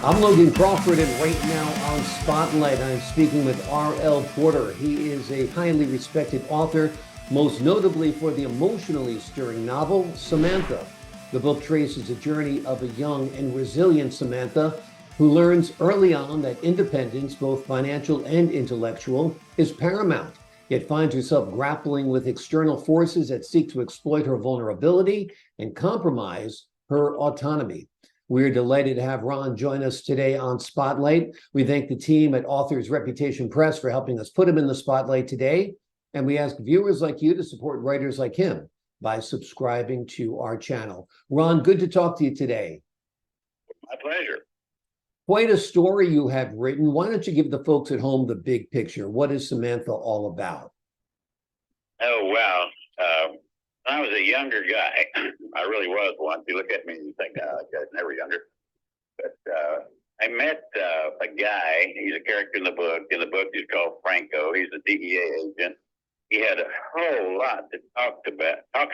I'm Logan Crawford, and right now on Spotlight, I'm speaking with R.L. Porter. He is a highly respected author, most notably for the emotionally stirring novel, Samantha. The book traces the journey of a young and resilient Samantha who learns early on that independence, both financial and intellectual, is paramount, yet finds herself grappling with external forces that seek to exploit her vulnerability and compromise her autonomy. We're delighted to have Ron join us today on Spotlight. We thank the team at Authors Reputation Press for helping us put him in the spotlight today. And we ask viewers like you to support writers like him by subscribing to our channel. Ron, good to talk to you today. My pleasure. Quite a story you have written. Why don't you give the folks at home the big picture? What is Samantha all about? Oh, wow. When I was a younger guy, I really was once. You look at me and you think, oh, that guy's never younger. But I met a guy. He's a character in the book. In the book, he's called Franco. He's a DEA agent. He had a whole lot to talk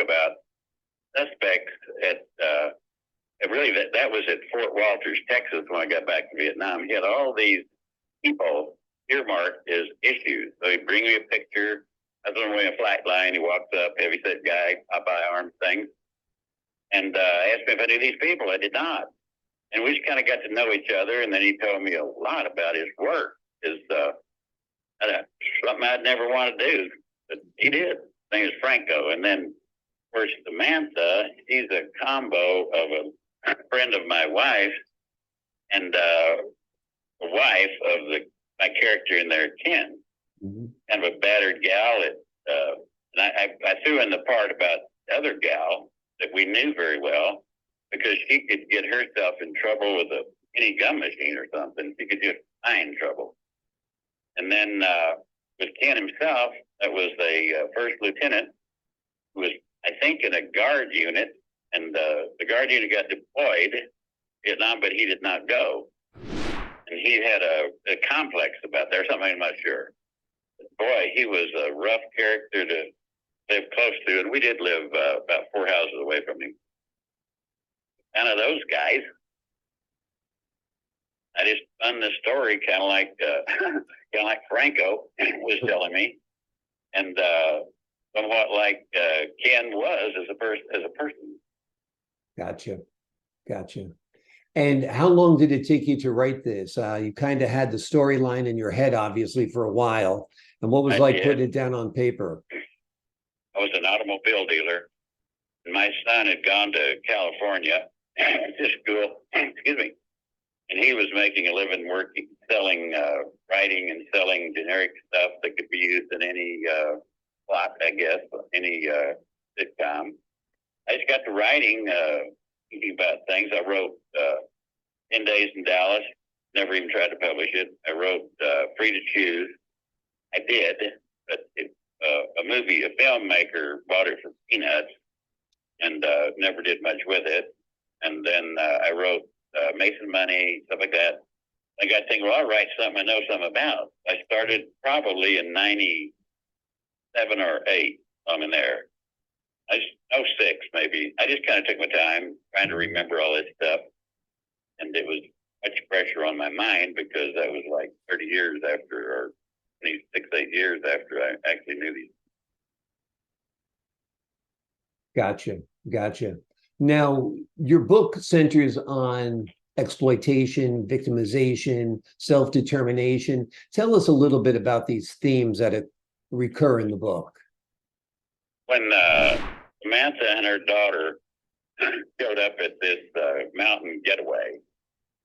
about suspects really, that was at Fort Walters, Texas, when I got back to Vietnam. He had all these people earmarked as issues. So he'd bring me a picture. I was on the way a flat line. He walks up, heavy-set guy, Popeye arms things, and asked me if I knew these people. I did not. And we just kind of got to know each other, and then he told me a lot about his work, something I'd never want to do, but he did. His name is Franco. And then, of course, Samantha, she's a combo of a friend of my wife and the wife of my character in there, Ken. Mm-hmm. Kind of a battered gal. And I threw in the part about the other gal that we knew very well because she could get herself in trouble with a mini gum machine or something. She could just find trouble. And then with Ken himself, that was a first lieutenant who was, I think, in a guard unit. And the guard unit got deployed to Vietnam, but he did not go. And he had a complex about there, something I'm not sure. But boy, he was a rough character to live close to, and we did live about 4 houses away from him. Kind of those guys. I just spun the story kind of like Franco was telling me, and somewhat like Ken was as a person. Gotcha. And how long did it take you to write this? You kind of had the storyline in your head, obviously, for a while. And what was like putting it down on paper? I was an automobile dealer. My son had gone to California to school, excuse me, and he was making a living working, selling, writing and selling generic stuff that could be used in any plot, I guess, any sitcom. I just got to writing, thinking about things. I wrote 10 Days in Dallas, never even tried to publish it. I wrote Free to Choose. I did, but a filmmaker bought it for peanuts and never did much with it. And then I wrote Mason Money, stuff like that. I got thinking, well, I'll write something I know something about. I started probably in 97 or 8, in there. 06 maybe. I just kind of took my time trying to remember all this stuff. And it was much pressure on my mind because that was like 30 years after, or 26, 8 years after I actually knew these. Gotcha. Now, your book centers on exploitation, victimization, self-determination. Tell us a little bit about these themes that recur in the book. When Samantha and her daughter showed up at this mountain getaway,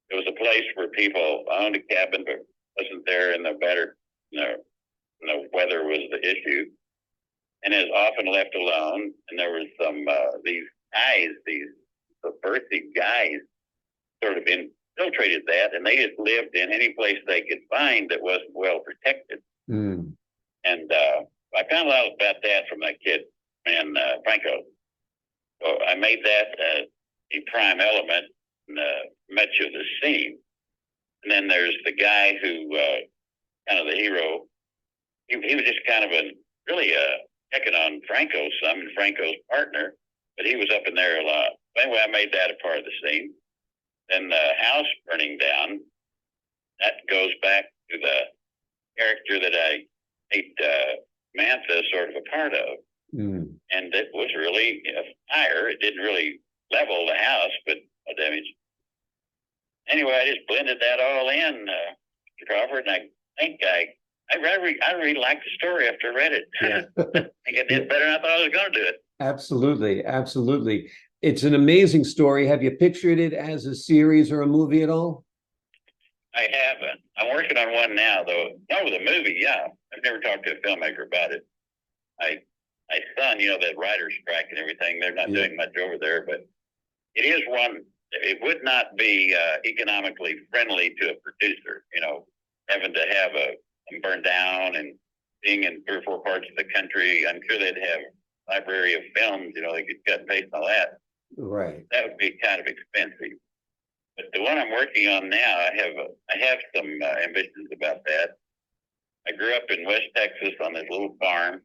it was a place where people owned a cabin but wasn't there, and the weather was the issue, and is often left alone. And there was some these guys, these subversive guys, sort of infiltrated that, and they just lived in any place they could find that wasn't well protected. Mm. And I found a lot about that from that kid, man, Franco. So I made that a prime element in much of the scene. And then there's the guy who, kind of the hero, he was just kind of really checking on Franco some, and Franco's partner, but he was up in there a lot. Anyway, I made that a part of the scene. then the house burning down. That goes back to the character that I made Samantha sort of a part of. Mm. And it was really a fire. It didn't really level the house, but damage. Anyway, I just blended that all in, Mr. Crawford, and I think I really liked the story after I read it. Yeah. I think I did better than I thought I was going to do it. Absolutely, absolutely. It's an amazing story. Have you pictured it as a series or a movie at all? I haven't. I'm working on one now, though. No, the movie, yeah. I've never talked to a filmmaker about it. My son, that writer's strike and everything, they're not doing much over there, but it is one. It would not be economically friendly to a producer, having to have them burned down and being in 3 or 4 parts of the country. I'm sure they'd have a library of films, they could cut and paste and all that. Right. That would be kind of expensive. But the one I'm working on now, I have some ambitions about that. I grew up in West Texas on this little farm.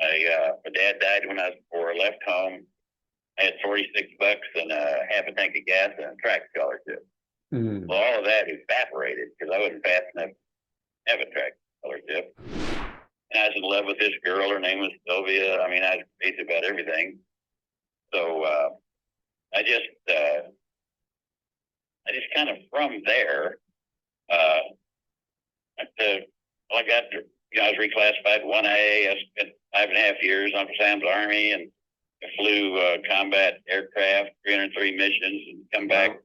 My dad died when I was 4. I left home. I had $46 and half a tank of gas and a track scholarship. Mm. Well, all of that evaporated because I wasn't fast enough to have a track scholarship. And I was in love with this girl. Her name was Sylvia. I mean, I was crazy about everything. So I just kind of from there, I got to, I was reclassified 1A. I spent 5.5 years on Sam's Army, and I flew combat aircraft, 303 missions, and come back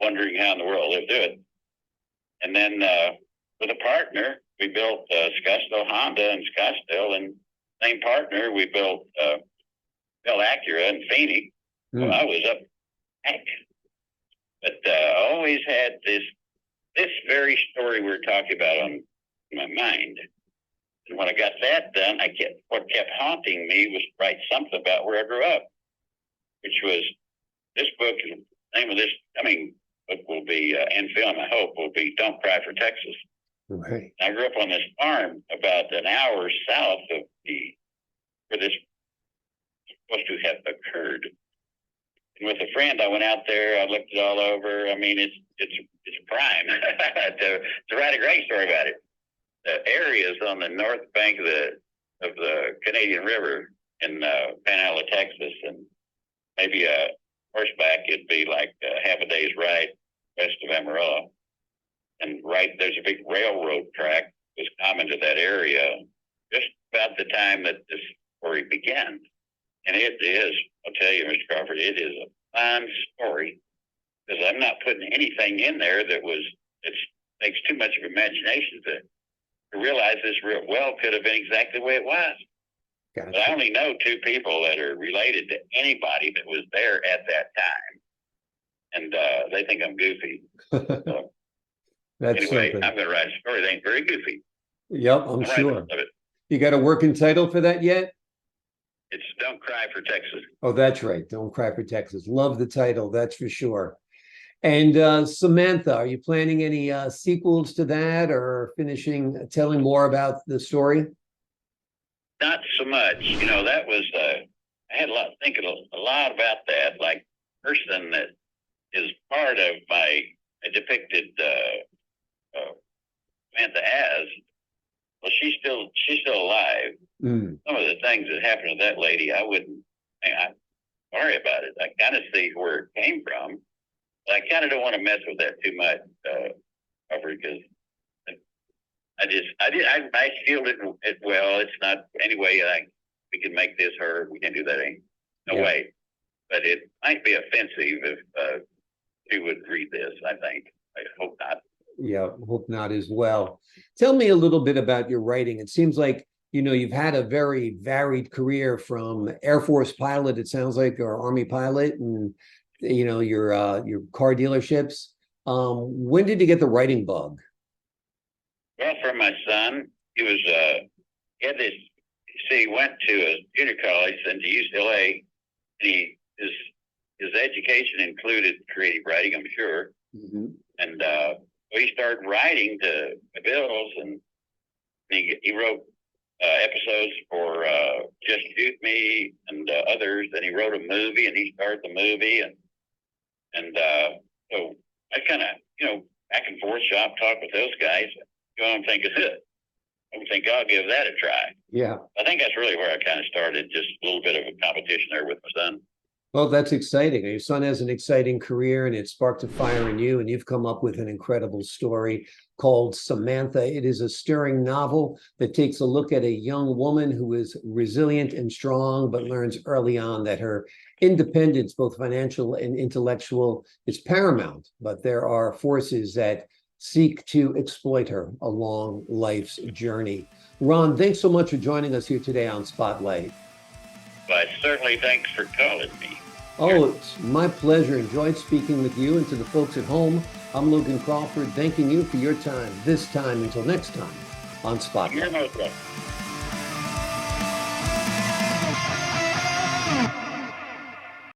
wondering how in the world they'll do it. And then with a partner, we built Scottsdale Honda in Scottsdale, and same partner, we built Acura in Phoenix. Mm. Well, I was up back. But I always had this very story we're talking about on my mind. And when I got that done, what kept haunting me was to write something about where I grew up, which was this book. The name of this book will be in film. I hope will be "Don't Cry for Texas." Right. I grew up on this farm about an hour south of where this was supposed to have occurred. And with a friend, I went out there. I looked it all over. I mean, it's prime to write a great story about it. The areas on the north bank of the Canadian River in Panhandle, Texas, and maybe a horseback, it'd be like half a day's ride west of Amarillo. And there's a big railroad track that's common to that area just about the time that this story began. And it is, I'll tell you, Mr. Crawford, it is a fun story because I'm not putting anything in there it takes too much of imagination to realize this real well could have been exactly the way it was. Gotcha. But I only know 2 people that are related to anybody that was there at that time. And they think I'm goofy. So, anyway, something. I'm going to write a story that ain't very goofy. Yep, I'm sure. You got a working title for that yet? It's Don't Cry for Texas. Oh, that's right. Don't Cry for Texas. Love the title, that's for sure. And Samantha, are you planning any sequels to that or telling more about the story? Not so much. That was, I had thinking a lot about that. Like, person that is part of I depicted Samantha as, well, she's still alive. Mm. Some of the things that happened to that lady, I'm sorry about it. I kind of see where it came from, but I kind of don't want to mess with that too much, because I feel it well. It's not any way we can make this her. We can do that. No way. But it might be offensive if she would read this. I think. I hope not. Yeah, hope not as well. Tell me a little bit about your writing. It seems like, you've had a very varied career from Air Force pilot, it sounds like, or Army pilot, and, your car dealerships. When did you get the writing bug? Well, from my son, he had this, he went to a junior college, then to UCLA, and his education included creative writing, I'm sure. Mm-hmm. And he started writing to bills, and he wrote episodes for Just Shoot Me and others. And he wrote a movie, and he started the movie, and And so I kind of, back and forth shop talk with those guys. I'm thinking, I think I'll give that a try. Yeah. I think that's really where I kind of started, just a little bit of a competition there with my son. Well, that's exciting. Your son has an exciting career and it sparked a fire in you, and you've come up with an incredible story called Samantha. It is a stirring novel that takes a look at a young woman who is resilient and strong, but learns early on that her independence, both financial and intellectual, is paramount. But there are forces that seek to exploit her along life's journey. Ron, thanks so much for joining us here today on Spotlight. But certainly thanks for calling me. Oh, it's my pleasure. Enjoyed speaking with you, and to the folks at home, I'm Logan Crawford, thanking you for your time this time until next time on Spotlight. You're most welcome.